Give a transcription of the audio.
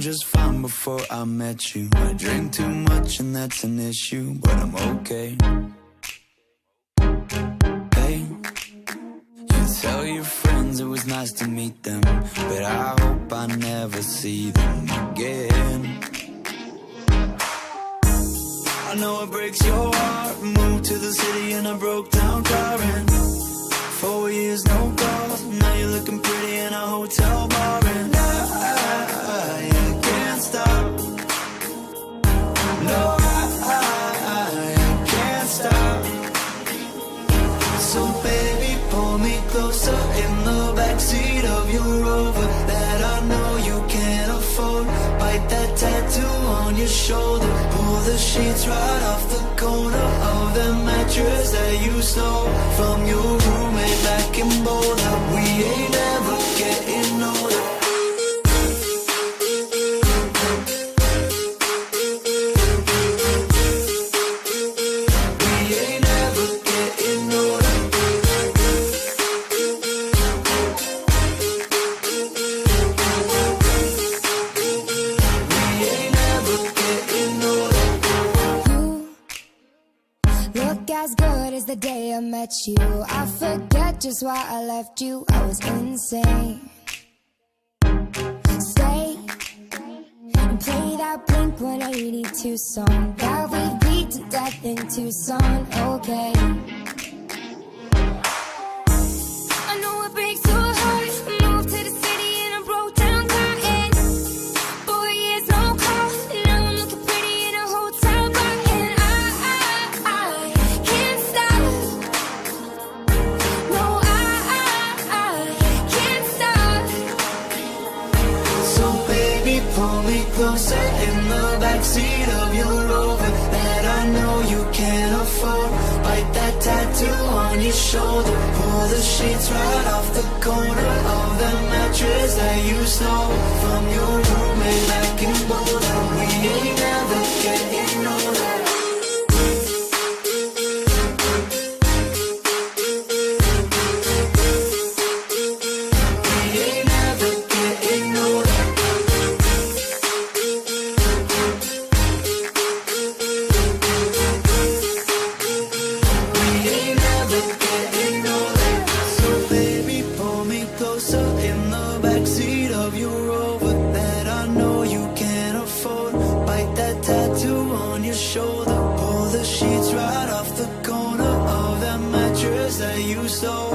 just fine before I met you. I drink too much and that's an issue, but I'm okay. Hey, you tell your friends it was nice to meet them, but I hope I never see them again. I know it breaks your heart. Moved to the city in a broke down car, and 4 years no calls. Now you're looking pretty in a hotel bar, and I can't stop. No, I can't stop. So baby, pull me closer in the backseat of your Rover that I know you can't afford. Bite that tattoo on your shoulder. Pull the sheets right off the corner of the mattress that you stole from your roommate back in Boulder. We ain't never getting older. The day I met you, I forget just why I left you. I was insane. Stay and play that Blink-182 song that we beat to death in Tucson. Okay, I know it breaks your heart. Moved to the city in a broke down car, and 4 years no call. Now I'm looking pretty in a hotel bar, and I can't stop. No, I can't stop. So baby, pull me closer in the backseat of your Rover that I know you can't afford. Bite that tattoo on your shoulder. Pull the sheets right off the corner of the mattress that you stole from your roommate back in Boulder. We ain't never getting older. Shoulder, pull the sheets right off the corner of that mattress that you stole